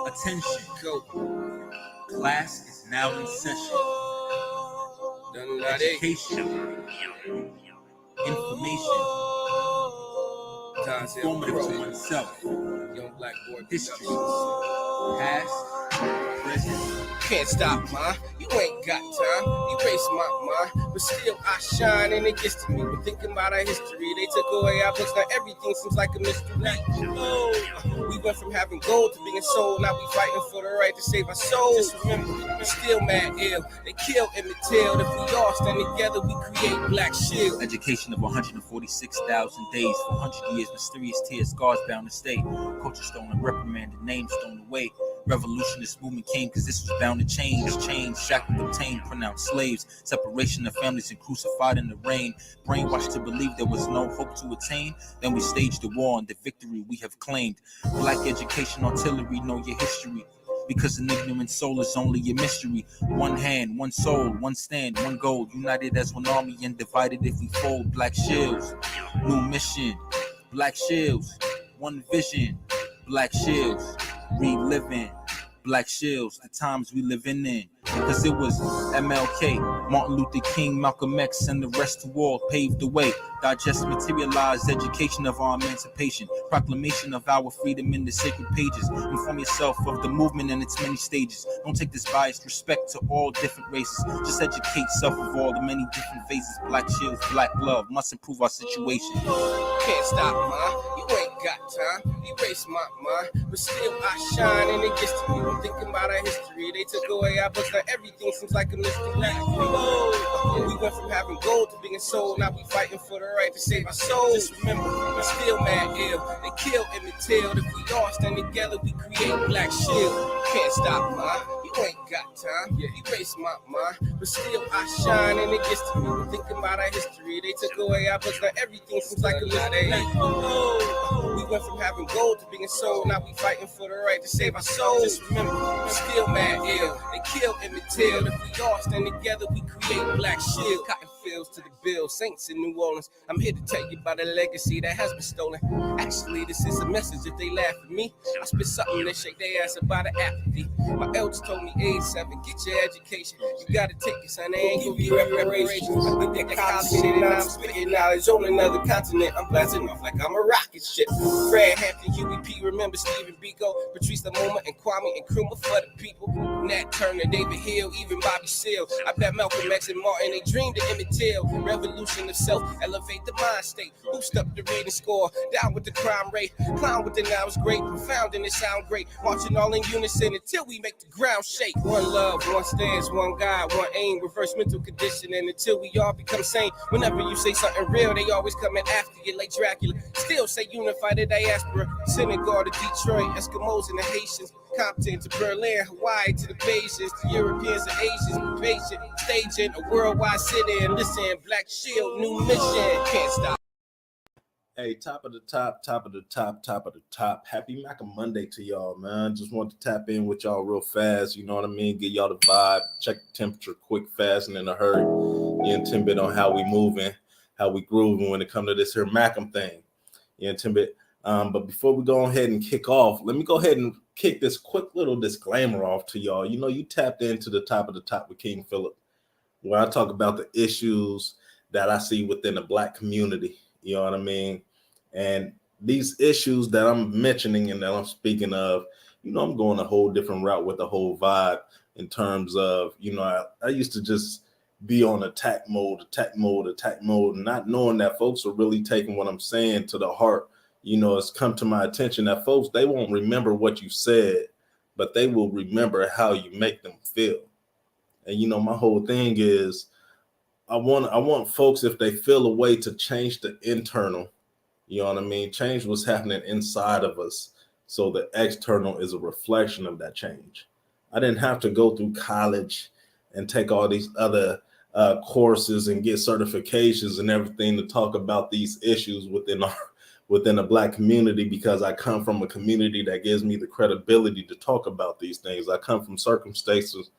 Attention, go. Class is now in session. Education, information, informative to oneself. Young black boy, history, past, present. Can't stop, ma. You ain't got time. Erase my mind, but still I shine, and it gets to me. When thinking about our history, they took away our books. Now everything seems like a mystery. We went from having gold to being sold. Now we fighting for the right to save our souls. Just remember, we're still mad ill. They kill Emmett Till. If we all stand together, we create Black Shield. Education of 146,000 days, 400 years, mysterious tears, scars bound to stay. Culture stolen, reprimanded, names stolen away. Revolutionist movement came because this was bound to change. Chains, shackled, obtained, pronounced slaves. Separation of families and crucified in the rain. Brainwashed to believe there was no hope to attain. Then we staged the war and the victory we have claimed. Black education, artillery, know your history. Because an ignorant soul is only a mystery. One hand, one soul, one stand, one goal. United as one army and divided if we fold. Black shields, new mission. Black shields, one vision. Black shields, reliving. Black shields, the times we living in. Because it was MLK, Martin Luther King, Malcolm X, and the rest who all paved the way. Digest, materialized education of our emancipation. Proclamation of our freedom in the sacred pages. Inform yourself of the movement and its many stages. Don't take this biased respect to all different races. Just educate self of all the many different phases. Black shields, black love must improve our situation. Can't stop, ma. You ain't got time. Erase my mind, but still I shine, and it gets to me. When thinking about our history, they took away our books. Now everything seems like a mystery. We went from having gold to being sold. Now we fighting for the right to save our souls. Just remember, we're still mad ill. They kill Emmett Till. If we all stand together, we create Black Shield. Can't stop, ma. You ain't got time. Erase my mind, but still I shine, and it gets to me. When thinking about our history, they took away our books. Now everything seems like a mystery. We went from having gold to being sold. Now we fighting for the right to save our souls. Just remember, we're still mad ill. They kill Emmett Till. If we all stand together, we create Black Shield. Cotton fields to the bill, saints in New Orleans. I'm here to tell you about a legacy that has been stolen. Actually, this is a message if they laugh at me. I spit something that shake their ass about the apathy. My elders told me age 7, get your education. You gotta take it, son. They ain't gonna be reparations. I think that college shit, and I'm spitting knowledge on another continent. I'm blasting off like I'm a rocket ship. Fred Hampton, Huey P. Remember Stephen Biko, Patrice Lumumba, and Kwame Nkrumah for the people. Nat Turner, David Hill, even Bobby Seale. I bet Malcolm X and Martin, they dreamed of Emmett Till. Revolution of self, elevate the mind state. Boost up the rating score, down with the crime rate. Clown with the nouns great, profound and it sound great. Marching all in unison until we make the ground shake. One love, one stance, one God, one aim. Reverse mental conditioning until we all become sane. Whenever you say something real, they always coming after you like Dracula. Still say unify the diaspora. Senegal to Detroit, Eskimos and the Haitians. Compton to Berlin, Hawaii to the Bayesians, to Europeans and Asians, patient, staging a worldwide city, and listen, Black Shield, new mission, can't stop. Hey, top of the top. Happy Mac Monday to y'all, man. Just want to tap in with y'all real fast, you know what I mean? Get y'all the vibe, check the temperature quick, fast, and in a hurry. You and Timbit on how we moving, how we grooving when it comes to this here Macam thing. You and Timbit. But before we go ahead and kick off, let me go ahead and kick this quick little disclaimer off to y'all. You know, you tapped into the top of the top with King Phillip, where I talk about the issues that I see within the Black community. You know what I mean? And these issues that I'm mentioning and that I'm speaking of, you know, I'm going a whole different route with the whole vibe in terms of, you know, I used to just be on attack mode, and not knowing that folks are really taking what I'm saying to the heart. You know, it's come to my attention that folks, they won't remember what you said, but they will remember how you make them feel. And, you know, my whole thing is I want folks, if they feel a way, to change the internal, you know what I mean? Change what's happening inside of us so the external is a reflection of that change. I didn't have to go through college and take all these other courses and get certifications and everything to talk about these issues within the Black community, because I come from a community that gives me the credibility to talk about these things. I come from circumstances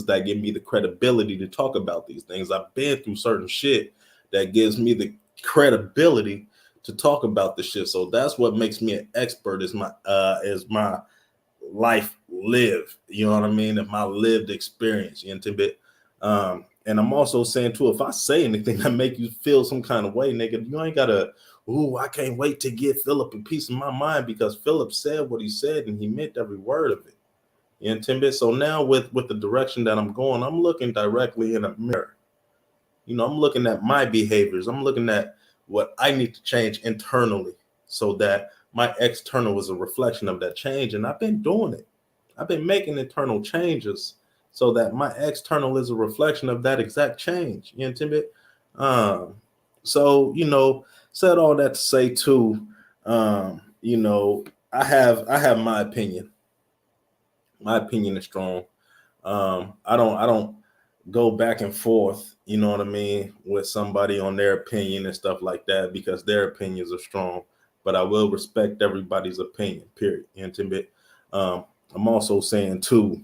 that give me the credibility to talk about these things. I've been through certain shit that gives me the credibility to talk about the shit. So that's what makes me an expert is my life lived. You know what I mean? And my lived experience. You know, and I'm also saying too, if I say anything that make you feel some kind of way, nigga, you ain't gotta. Ooh, I can't wait to give Phillip a piece of my mind because Phillip said what he said and he meant every word of it. You know, so now with the direction that I'm going, I'm looking directly in a mirror. You know, I'm looking at my behaviors. I'm looking at what I need to change internally so that my external is a reflection of that change. And I've been doing it. I've been making internal changes so that my external is a reflection of that exact change. You know, so, you know, said all that to say too, you know, I have my opinion. My opinion is strong. I don't go back and forth, you know what I mean, with somebody on their opinion and stuff like that because their opinions are strong. But I will respect everybody's opinion, period. You know, I'm also saying too,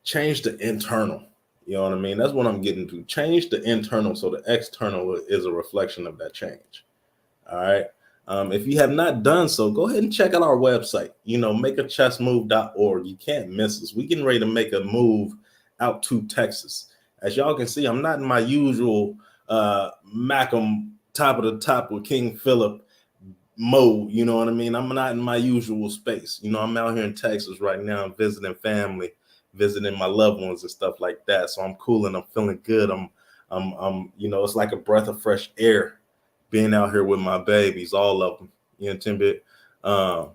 change the internal. You know what I mean? That's what I'm getting to. Change the internal so the external is a reflection of that change. All right. If you have not done so, go ahead and check out our website. You know, makeachessmove.org. You can't miss us. We getting ready to make a move out to Texas. As y'all can see, I'm not in my usual Macam top of the top with King Phillip mode. You know what I mean? I'm not in my usual space. You know, I'm out here in Texas right now visiting family, visiting my loved ones and stuff like that. So I'm cool and I'm feeling good. I'm you know, it's like a breath of fresh air being out here with my babies, all of them. You know,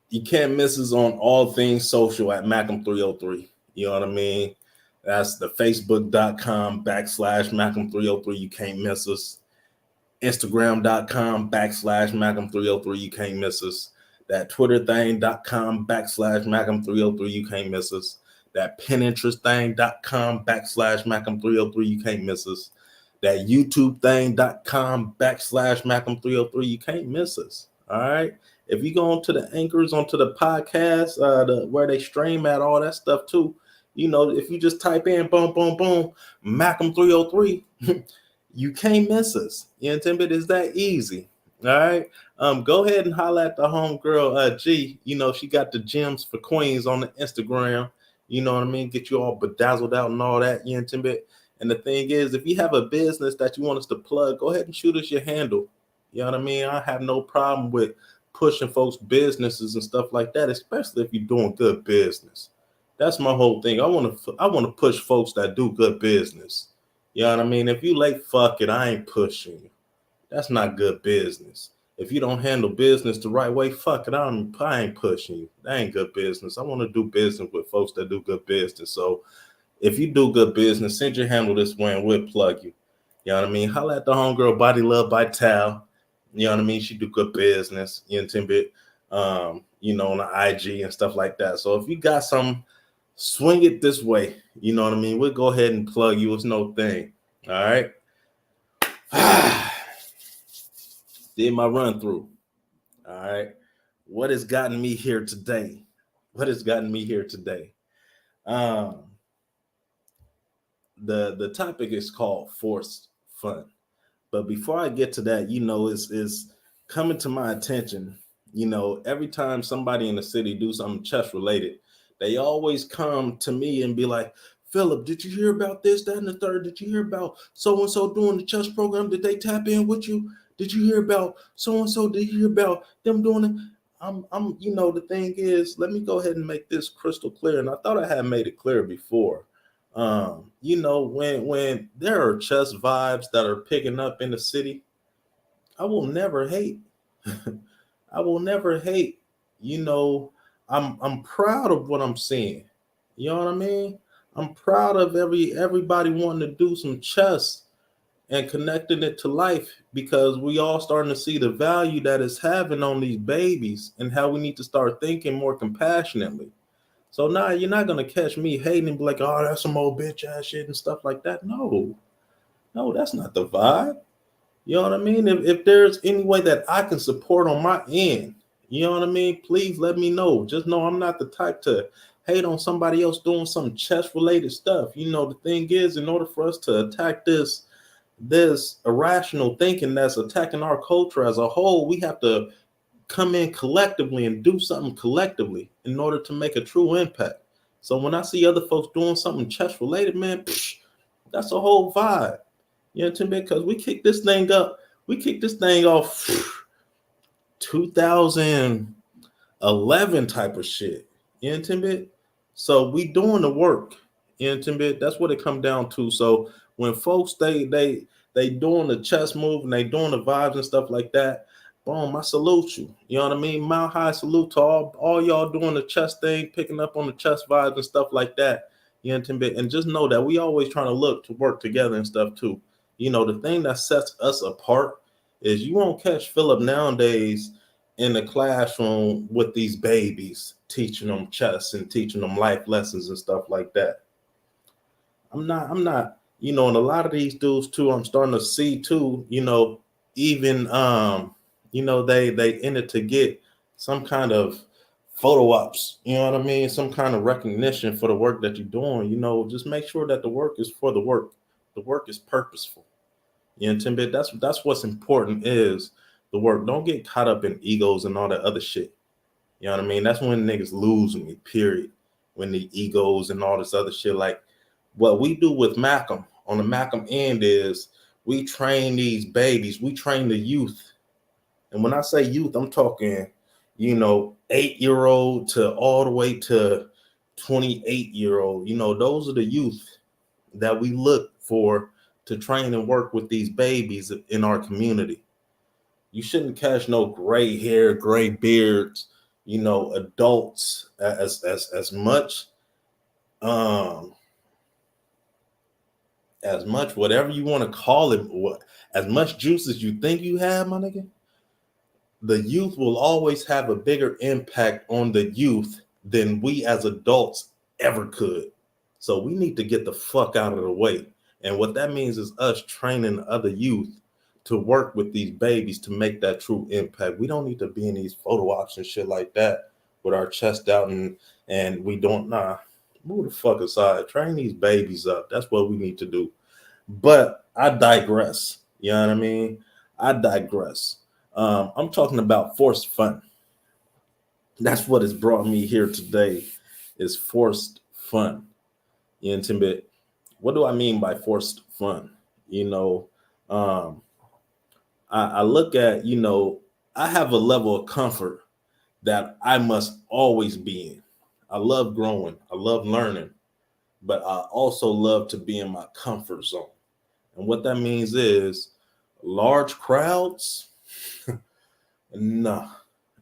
you can't miss us on all things social at Macam303. You know what I mean? That's the Facebook.com/Macam303. You can't miss us. Instagram.com/Macam303. You can't miss us. That Twitter thing.com/Macam303. You can't miss us. That Pinterest thing.com/Macam303. You can't miss us. That YouTube thing.com/Macam303. You can't miss us. All right. If you go onto the anchors, onto the podcast, where they stream at, all that stuff too. You know, if you just type in boom, boom, boom, Macam303, you can't miss us. You know, Tim, it is that easy. All right. Go ahead and holler at the homegirl G. You know, she got the gems for queens on the Instagram. You know what I mean? Get you all bedazzled out and all that. You know, Tim, and the thing is, if you have a business that you want us to plug, go ahead and shoot us your handle. You know what I mean? I have no problem with pushing folks' businesses and stuff like that, especially if you're doing good business. That's my whole thing. I want to push folks that do good business. You know what I mean? If you late, fuck it, I ain't pushing you. That's not good business. If you don't handle business the right way, fuck it, I ain't pushing you. That ain't good business. I want to do business with folks that do good business. So if you do good business, send your handle this way and we'll plug you. You know what I mean? Holla at the homegirl Body Love by Tal. You know what I mean? She do good business. You know, Timbit, you know, on the IG and stuff like that. So if you got some, swing it this way. You know what I mean? We'll go ahead and plug you. It's no thing. All right. Did my run through. All right. What has gotten me here today? What has gotten me here today? The topic is called forced fun. But before I get to that, you know, is coming to my attention. You know, every time somebody in the city do something chess related, they always come to me and be like, Phillip, did you hear about this, that, and the third? Did you hear about so-and-so doing the chess program? Did they tap in with you? Did you hear about so-and-so? Did you hear about them doing it? You know, the thing is, let me go ahead and make this crystal clear. And I thought I had made it clear before. You know, when there are chess vibes that are picking up in the city, I will never hate. I will never hate. You know, I'm proud of what I'm seeing. You know what I mean? I'm proud of everybody wanting to do some chess and connecting it to life because we all starting to see the value that it's having on these babies and how we need to start thinking more compassionately. So now you're not gonna catch me hating and be like, oh, that's some old bitch ass shit and stuff like that. No, that's not the vibe. You know what I mean? If there's any way that I can support on my end, you know what I mean? Please let me know. Just know I'm not the type to hate on somebody else doing some chess related stuff. You know, the thing is, in order for us to attack this this irrational thinking that's attacking our culture as a whole. We have to come in collectively and do something collectively in order to make a true impact. So when I see other folks doing something chess related, man, that's a whole vibe. You know what I mean? Because we kicked this thing up. We kicked this thing off 2011 type of shit. You know what I mean? So we doing the work. You know what I mean? That's what it come down to. So when folks they doing the chess move and they doing the vibes and stuff like that, boom, I salute you. You know what I mean? Mile high salute to all y'all doing the chess thing, picking up on the chess vibes and stuff like that. You know what I mean? And just know that we always trying to look to work together and stuff too. You know, the thing that sets us apart is you won't catch Phillip nowadays in the classroom with these babies, teaching them chess and teaching them life lessons and stuff like that. I'm not, you know, and a lot of these dudes too, I'm starting to see too, you know, even you know, they in it to get some kind of photo ops, you know what I mean? Some kind of recognition for the work that you're doing. You know, just make sure that the work is for the work. The work is purposeful. You know, Timbit, that's what's important is the work. Don't get caught up in egos and all that other shit. You know what I mean? That's when niggas lose me, period. When the egos and all this other shit. Like what we do with Malcolm on the Malcolm end is we train these babies, we train the youth. And when I say youth, I'm talking, you know, 8-year-old to all the way to 28-year-old. You know, those are the youth that we look for to train and work with these babies in our community. You shouldn't catch no gray hair, gray beards, you know, adults as much as much whatever you want to call it, as much juice as you think you have, my nigga. The youth will always have a bigger impact on the youth than we as adults ever could. So we need to get the fuck out of the way. And what that means is us training other youth to work with these babies to make that true impact. We don't need to be in these photo ops and shit like that with our chest out and we don't, move the fuck aside. Train these babies up. That's what we need to do. But I digress. You know what I mean? I digress. I'm talking about forced fun. That's what has brought me here today is forced fun. You know, Timbit, what do I mean by forced fun? You know, I look at, you know, I have a level of comfort that I must always be in. I love growing. I love learning, but I also love to be in my comfort zone. And what that means is large crowds. Nah,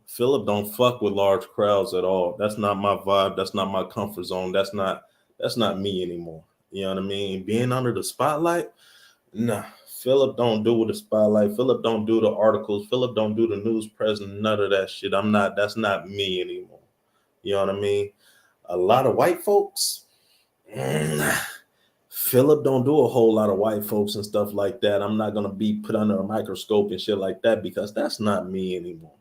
Phillip don't fuck with large crowds at all. That's not my vibe. That's not my comfort zone. That's not me anymore. You know what I mean? Being under the spotlight, nah. Phillip don't do the spotlight. Phillip don't do the articles. Phillip don't do the news press. None of that shit. That's not me anymore. You know what I mean? A lot of white folks. Phillip don't do a whole lot of white folks and stuff like that. I'm not gonna be put under a microscope and shit like that because that's not me anymore.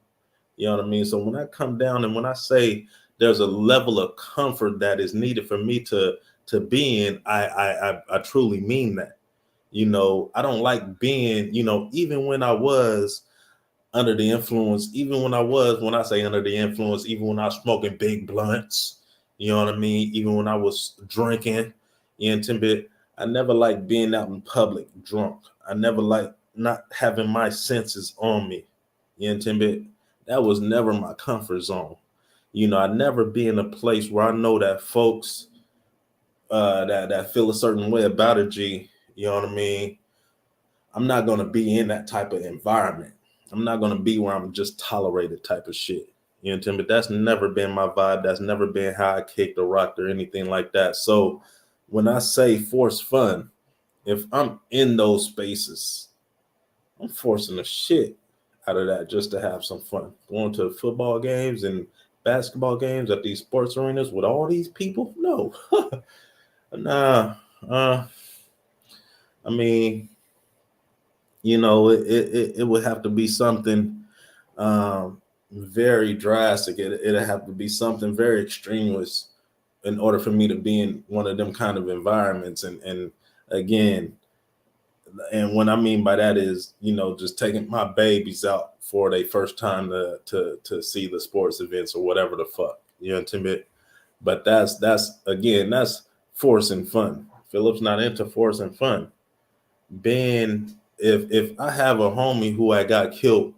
You know what I mean? So when I come down and when I say there's a level of comfort that is needed for me to be in, I truly mean that. You know, I don't like being, you know, even when I was under the influence, even when I say under the influence, even when I was smoking big blunts, you know what I mean? Even when I was drinking, you know, I never liked being out in public drunk. I never liked not having my senses on me. You know, that was never my comfort zone. You know, I never be in a place where I know that folks that feel a certain way about a G, you know what I mean? I'm not gonna be in that type of environment. I'm not gonna be where I'm just tolerated type of shit. You know what I mean? But that's never been my vibe. That's never been how I kicked or rocked or anything like that. So when I say force fun, if I'm in those spaces, I'm forcing the shit out of that just to have some fun. Going to football games and basketball games at these sports arenas with all these people? No. Nah. I mean, you know, it would have to be something very drastic. It'd have to be something very extraneous in order for me to be in one of them kind of environments. And again, And what I mean by that is, just taking my babies out for their first time to see the sports events or whatever the fuck. You know what I mean? But that's force and fun. Philip's not into force and fun. Being if I have a homie who I got killed,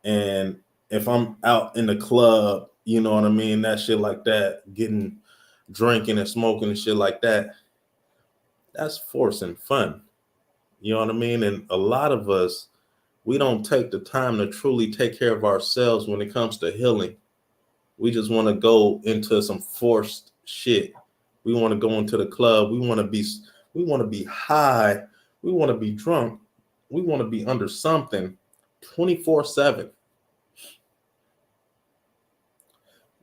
and if I'm out in the club, you know what I mean, that shit like that, getting drinking and smoking and shit like that, that's force and fun. You know what I mean? And a lot of us, we don't take the time to truly take care of ourselves when it comes to healing. We just want to go into some forced shit. We want to go into the club. We want to be high. We want to be drunk. We want to be under something 24/7.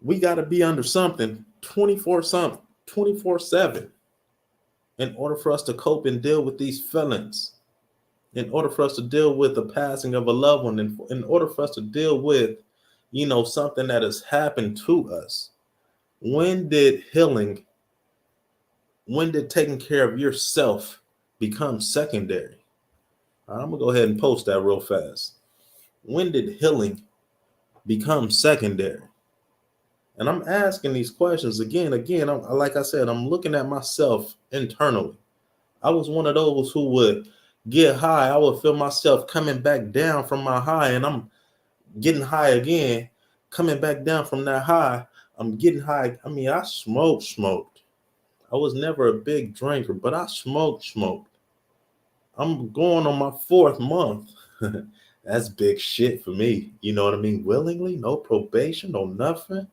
We got to be under something 24/7 in order for us to cope and deal with these feelings. In order for us to deal with the passing of a loved one, and in order for us to deal with, something that has happened to us. When did taking care of yourself become secondary? I'm going to go ahead and post that real fast. When did healing become secondary? And I'm asking these questions again. Like I said, I'm looking at myself internally. I was one of those who would get high. I would feel myself coming back down from my high, and I'm getting high again, coming back down from that high. I'm getting high. I mean, I smoked. I was never a big drinker, but I smoked. I'm going on my 4th month. That's big shit for me. You know what I mean? Willingly, no probation, no nothing.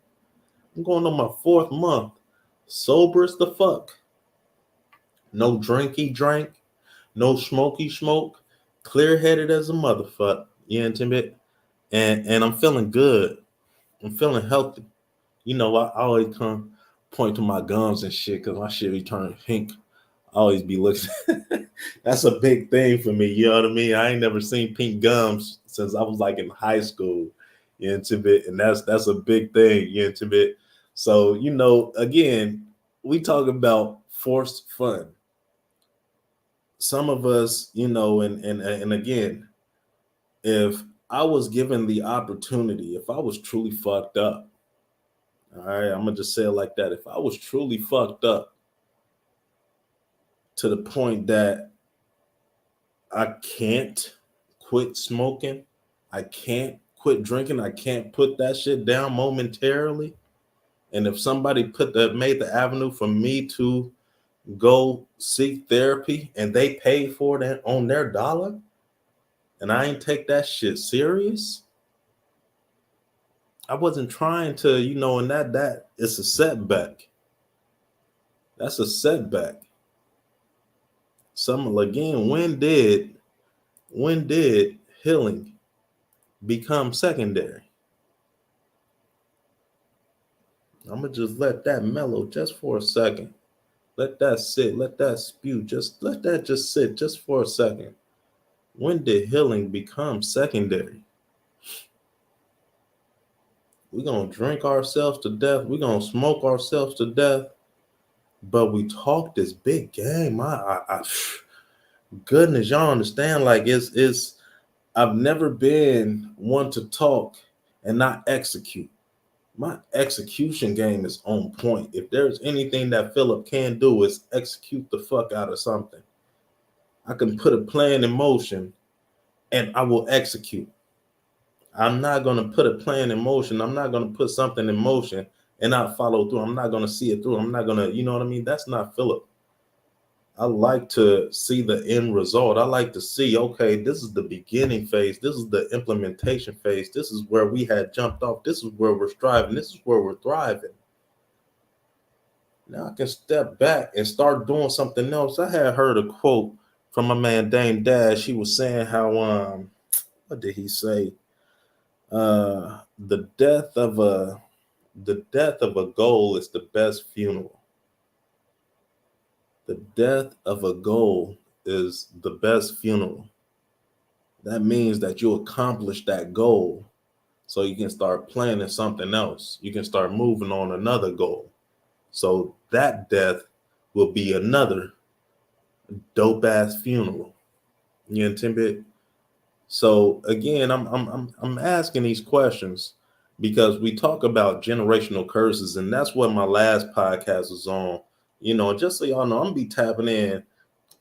I'm going on my 4th month. Sober as the fuck. No drinky drink. No smoky smoke. Clear-headed as a motherfucker. You intimate? And I'm feeling good. I'm feeling healthy. I always point to my gums and shit because my shit be turning pink. I always be looking. That's a big thing for me. You know what I mean? I ain't never seen pink gums since I was like in high school. You intimate? And that's a big thing. You intimate? So, again, we talk about forced fun. Some of us, and again, if I was given the opportunity, if I was truly fucked up, all right, I'm going to just say it like that. If I was truly fucked up to the point that I can't quit smoking, I can't quit drinking, I can't put that shit down momentarily. And if somebody made the avenue for me to go seek therapy and they paid for it on their dollar, and I ain't take that shit serious, I wasn't trying to, and that it's a setback. That's a setback. Again, when did healing become secondary? I'm gonna just let that mellow just for a second. Let that sit. Let that spew. Just let that just sit just for a second. When did healing become secondary? We're gonna drink ourselves to death. We're gonna smoke ourselves to death. But we talk this big game. Goodness, y'all understand? Like it's. I've never been one to talk and not execute. My execution game is on point. If there's anything that Phillip can do, is execute the fuck out of something. I can put a plan in motion and I will execute. I'm not going to put a plan in motion. I'm not going to put something in motion and not follow through. I'm not going to see it through. I'm not going to, you know what I mean? That's not Phillip. I like to see the end result. I like to see, okay, this is the beginning phase. This is the implementation phase. This is where we had jumped off. This is where we're striving. This is where we're thriving. Now I can step back and start doing something else. I had heard a quote from my man Dame Dash. He was saying how, what did he say? The death of a goal is the best funeral. The death of a goal is the best funeral. That means that you accomplish that goal so you can start planning something else. You can start moving on another goal. So that death will be another dope ass funeral. You intended. So again, I'm asking these questions because we talk about generational curses, and that's what my last podcast was on. Just so y'all know, I'm gonna be tapping in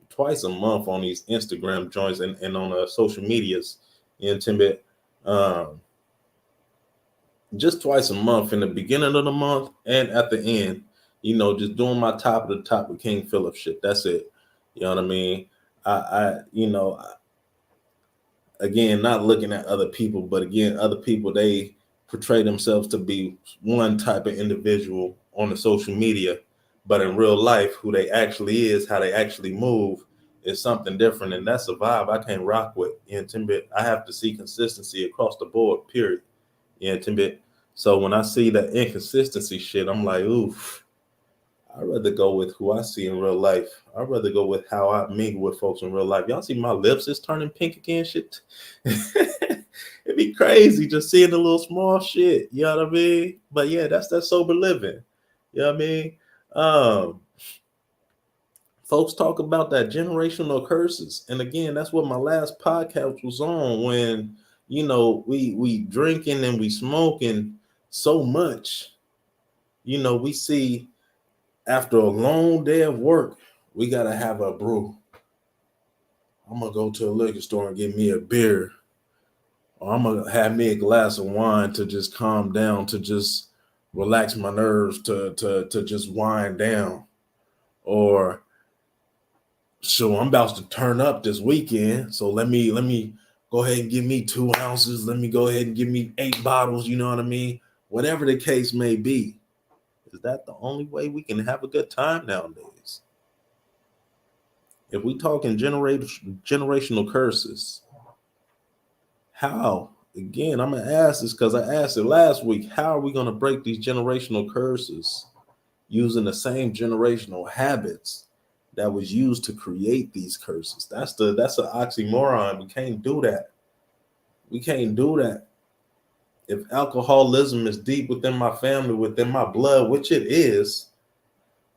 twice a month on these Instagram joints and on social medias in Timbit. Um, just twice a month in the beginning of the month and at the end, just doing my top of the top with King Phillip shit. That's it. You know what I mean? Again, not looking at other people, but again, other people, they portray themselves to be one type of individual on the social media, but in real life, who they actually is, how they actually move, is something different, and that's a vibe I can't rock with. Timbit, I have to see consistency across the board. Period. Timbit. So when I see that inconsistency shit, I'm like, oof. I'd rather go with who I see in real life. I'd rather go with how I mingle with folks in real life. Y'all see my lips is turning pink again, shit. It'd be crazy just seeing the little small shit. You know what I mean? But yeah, that's that sober living. You know what I mean? Um, Folks talk about that generational curses. And again, that's what my last podcast was on when, we drinking and we smoking so much. We see after a long day of work, we gotta have a brew. I'm gonna go to a liquor store and get me a beer, or I'm gonna have me a glass of wine to just calm down, to just relax my nerves, to just wind down. Or so I'm about to turn up this weekend, so let me go ahead and give me 2 ounces. Let me go ahead and give me 8 bottles. You know what I mean? Whatever the case may be, is that the only way we can have a good time nowadays? If we talking generational curses, how? Again, I'm gonna ask this because I asked it last week. How are we gonna break these generational curses using the same generational habits that was used to create these curses? That's an oxymoron. We can't do that. We can't do that. If alcoholism is deep within my family, within my blood, which it is,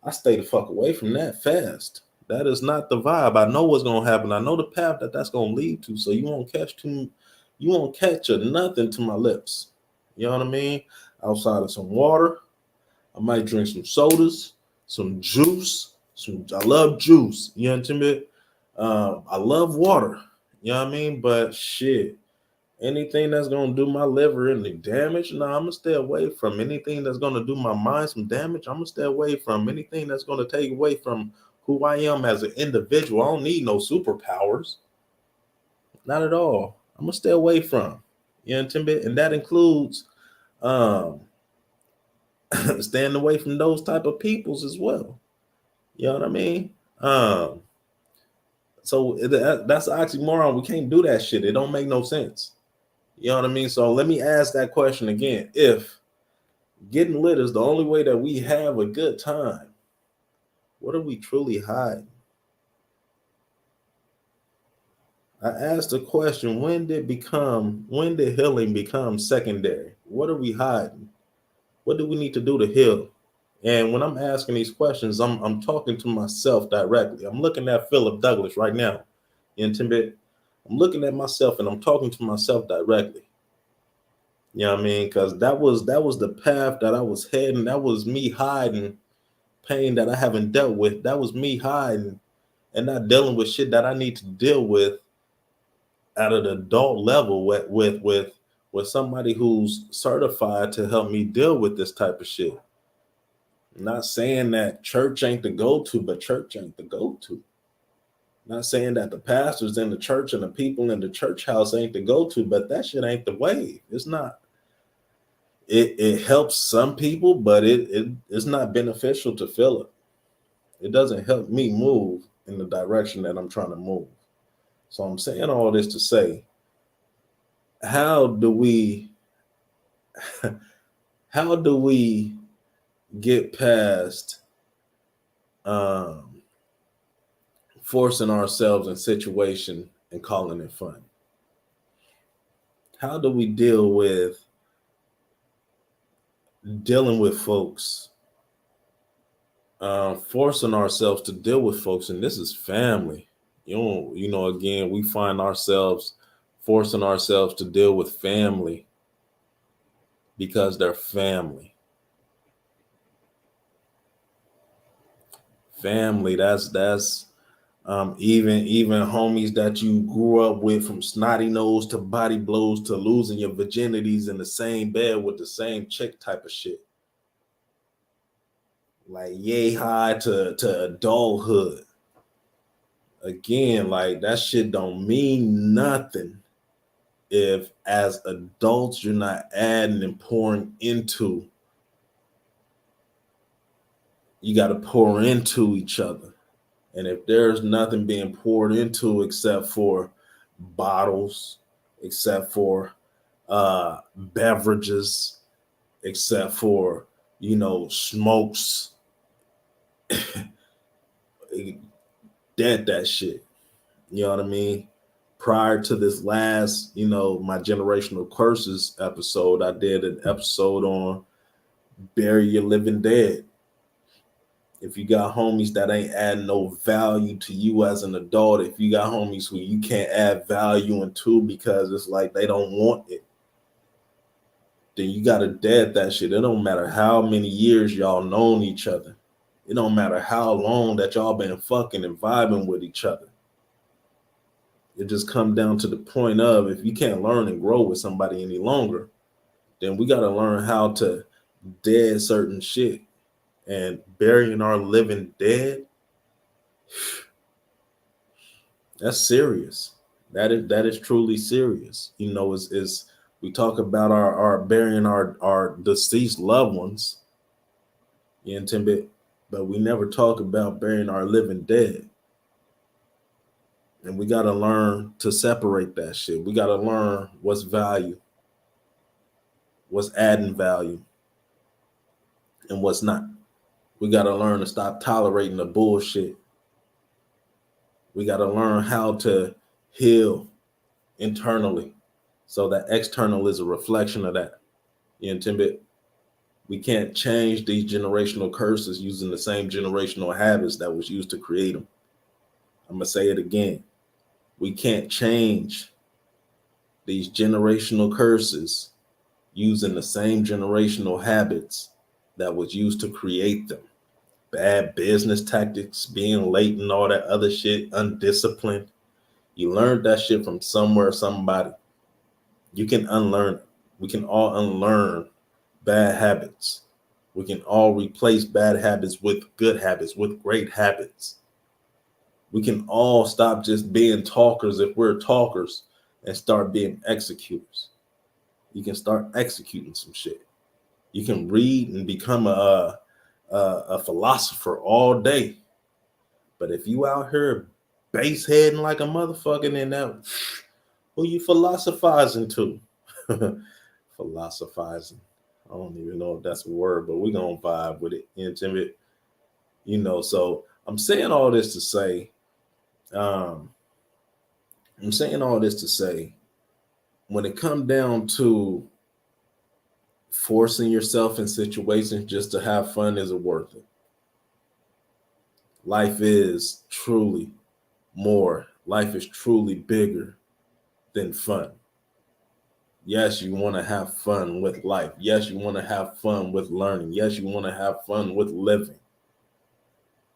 I stay the fuck away from that fast. That is not the vibe. I know what's gonna happen. I know the path that's gonna lead to. So you won't catch a nothing to my lips. You know what I mean? Outside of some water, I might drink some sodas, some juice. I love juice. You know what I mean? I love water. You know what I mean? But shit, anything that's gonna do my liver any damage, no, I'm gonna stay away from. Anything that's gonna do my mind some damage, I'm gonna stay away from. Anything that's gonna take away from who I am as an individual, I don't need no superpowers. Not at all. I'm gonna stay away from. You know, and that includes um staying away from those type of peoples as well. You know what I mean? Um, so that's an oxymoron. We can't do that shit. It don't make no sense. You know what I mean? So let me ask that question again. If getting lit is the only way that we have a good time, what are we truly hiding? I asked the question, when did healing become secondary? What are we hiding? What do we need to do to heal? And when I'm asking these questions, I'm talking to myself directly. I'm looking at Phillip Douglas right now in Tibet. I'm looking at myself and I'm talking to myself directly. You know what I mean? Because that was the path that I was heading. That was me hiding pain that I haven't dealt with. That was me hiding and not dealing with shit that I need to deal with at an adult level with somebody who's certified to help me deal with this type of shit. I'm not saying that church ain't the go-to, but church ain't the go-to. Not saying that the pastors in the church and the people in the church house ain't the go-to, but that shit ain't the way. It's not. It helps some people, but it's not beneficial to Phillip. It doesn't help me move in the direction that I'm trying to move. So I'm saying all this to say, how do we get past forcing ourselves in situation and calling it fun? How do we deal with dealing with folks, forcing ourselves to deal with folks, and this is family, Again, we find ourselves forcing ourselves to deal with family because they're family. Family, that's even homies that you grew up with, from snotty nose to body blows to losing your virginities in the same bed with the same chick type of shit. Like yay high to adulthood. Again, like that shit don't mean nothing if as adults you're not adding and pouring into. You got to pour into each other. And if there's nothing being poured into except for bottles, except for beverages, except for, smokes, dead that shit. You know what I mean? Prior to this last, my generational curses episode, I did an episode on bury your living dead. If you got homies that ain't adding no value to you as an adult, if you got homies who you can't add value into because it's like they don't want it, then you gotta dead that shit. It don't matter how many years y'all known each other. It don't matter how long that y'all been fucking and vibing with each other. It just come down to the point of, if you can't learn and grow with somebody any longer, then we gotta learn how to dead certain shit. And burying our living dead, that's serious. That is truly serious. Is we talk about our burying our deceased loved ones, but we never talk about burying our living dead. And we got to learn to separate that shit. We got to learn what's value, what's adding value, and what's not. We got to learn to stop tolerating the bullshit. We got to learn how to heal internally so that external is a reflection of that. We can't change these generational curses using the same generational habits that was used to create them. I'm going to say it again. We can't change these generational curses using the same generational habits that was used to create them. Bad business tactics, being late and all that other shit, undisciplined. You learned that shit from somewhere, somebody. You can unlearn it. We can all unlearn bad habits. We can all replace bad habits with good habits, with great habits. We can all stop just being talkers if we're talkers and start being executors. You can start executing some shit. You can read and become a philosopher all day. But if you out here base heading like a motherfucker, then that, who you philosophizing to? Philosophizing. I don't even know if that's a word, but we're going to vibe with it. So I'm saying all this to say, when it comes down to forcing yourself in situations just to have fun, is it worth it? Life is truly more. Life is truly bigger than fun. Yes, you want to have fun with life. Yes, you want to have fun with learning. Yes, you want to have fun with living.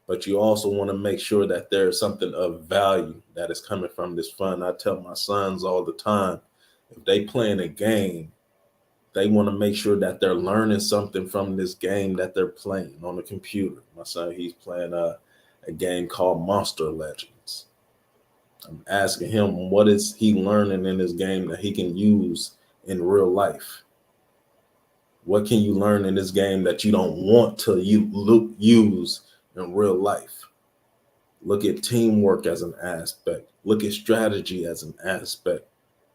But you also want to make sure that there's something of value that is coming from this fun. I tell my sons all the time, if they playing a game, they want to make sure that they're learning something from this game that they're playing on the computer. My son, he's playing a game called Monster Legends. I'm asking him, what is he learning in this game that he can use in real life? What can you learn in this game that you don't want to use in real life? Look at teamwork as an aspect. Look at strategy as an aspect.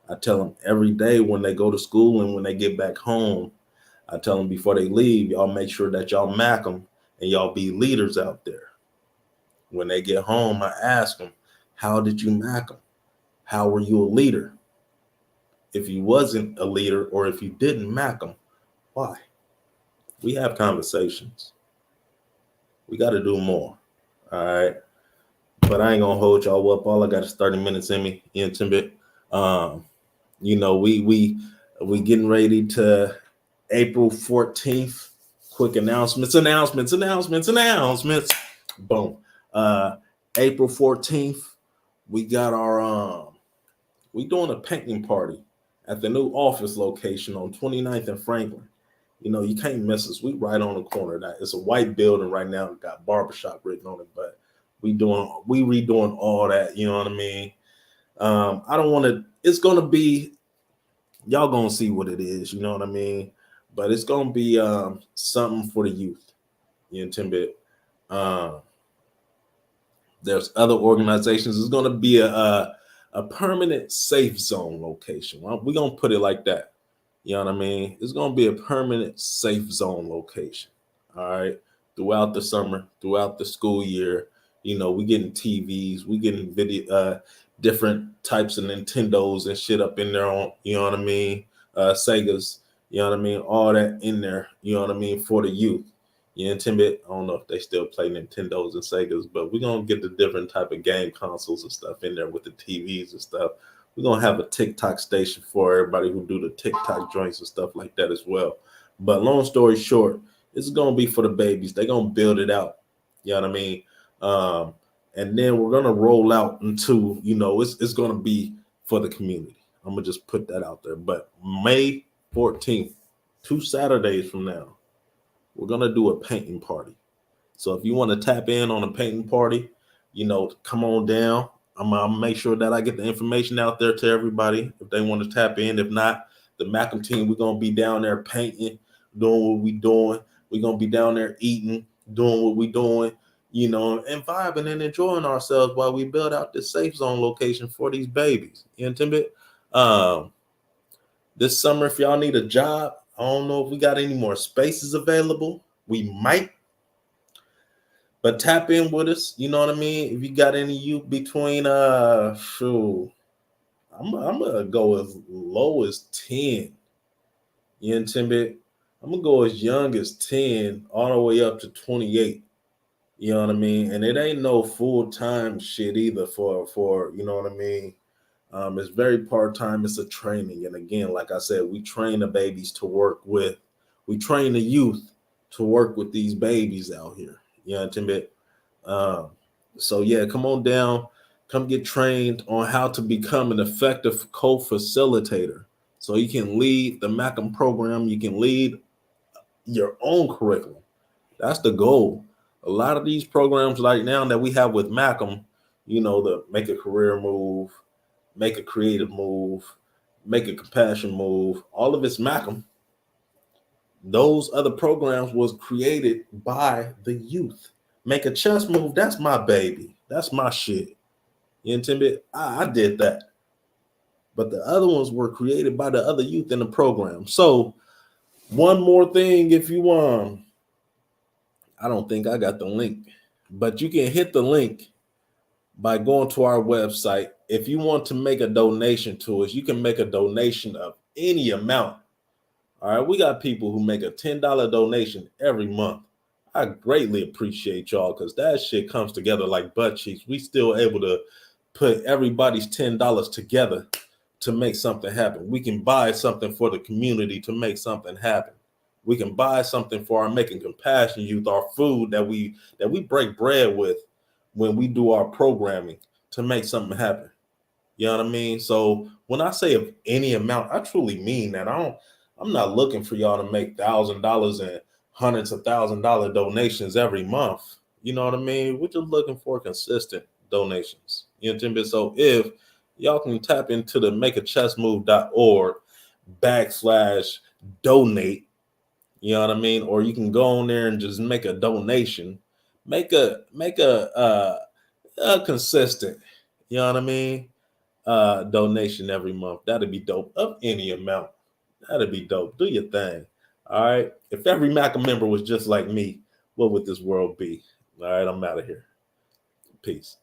I tell them every day when they go to school and when they get back home, I tell them before they leave, y'all make sure that y'all mac them and y'all be leaders out there. When they get home, I ask them, how did you mac them? How were you a leader? If you wasn't a leader or if you didn't mac them, why? We have conversations. We got to do more. All right. but I ain't gonna hold y'all up. All I got is 30 minutes in me, in Timbit. We getting ready to April 14th. Quick announcements. Boom. April 14th, we got our we doing a painting party at the new office location on 29th and Franklin. You can't miss us. We right on the corner. That it's a white building right now. Got barbershop written on it, but we redoing all that. You know what I mean? I don't want to. It's gonna be. Y'all gonna see what it is. You know what I mean? But it's gonna be something for the youth. You know, Timbit. There's other organizations. It's gonna be a permanent safe zone location. We're gonna put it like that. You know what I mean? It's gonna be a permanent safe zone location. All right. Throughout the summer, throughout the school year, we getting TVs, we getting video, different types of Nintendos and shit up in there on, you know what I mean? Segas, you know what I mean? All that in there, you know what I mean, for the youth. You know, Timbit, I don't know if they still play Nintendos and Segas, but we're gonna get the different type of game consoles and stuff in there with the TVs and stuff. We're gonna have a TikTok station for everybody who do the TikTok joints and stuff like that as well. But long story short, it's gonna be for the babies. They're gonna build it out. You know what I mean? And then we're gonna roll out into, it's gonna be for the community. I'm gonna just put that out there. But May 14th, 2 Saturdays from now, we're gonna do a painting party. So if you want to tap in on a painting party, come on down. I'm gonna make sure that I get the information out there to everybody if they want to tap in. If not, the Malcolm team, we're gonna be down there painting, doing what we doing. We're gonna be down there eating, doing what we doing, and vibing and enjoying ourselves while we build out this safe zone location for these babies. You know, Timbit? This summer, if y'all need a job, I don't know if we got any more spaces available. We might. But tap in with us, you know what I mean? If you got any youth between I'm gonna go as low as 10. You know, Timbit? I'm gonna go as young as 10 all the way up to 28. You know what I mean? And it ain't no full-time shit either for you know what I mean? It's very part-time, it's a training. And again, like I said, we train the babies to work with, we train the youth to work with these babies out here. You know, Timbit? So yeah, come on down, come get trained on how to become an effective co-facilitator. So you can lead the Malcolm program, you can lead your own curriculum. That's the goal. A lot of these programs right now that we have with Malcolm, the make a career move, make a creative move, make a compassion move, all of it's Malcolm. Those other programs was created by the youth. Make a chess move, that's my baby. That's my shit. You intended? I did that. But the other ones were created by the other youth in the program. So one more thing, if you I don't think I got the link, but you can hit the link by going to our website. If you want to make a donation to us, you can make a donation of any amount. All right, we got people who make a $10 donation every month. I greatly appreciate y'all because that shit comes together like butt cheeks. We still able to put everybody's $10 together to make something happen. We can buy something for the community to make something happen. We can buy something for our Making Compassion youth, our food that we break bread with when we do our programming to make something happen. You know what I mean? So when I say of any amount, I truly mean that. I'm not looking for y'all to make $1,000 and hundreds of $1,000 donations every month. You know what I mean? We're just looking for consistent donations. You know what I mean? So if y'all can tap into the makeachessmove.org/donate, you know what I mean? Or you can go on there and just make a donation. Make a consistent, you know what I mean? Donation every month. That'd be dope. Of any amount. That'd be dope. Do your thing. All right. If every Malcolm member was just like me, what would this world be? All right. I'm out of here. Peace.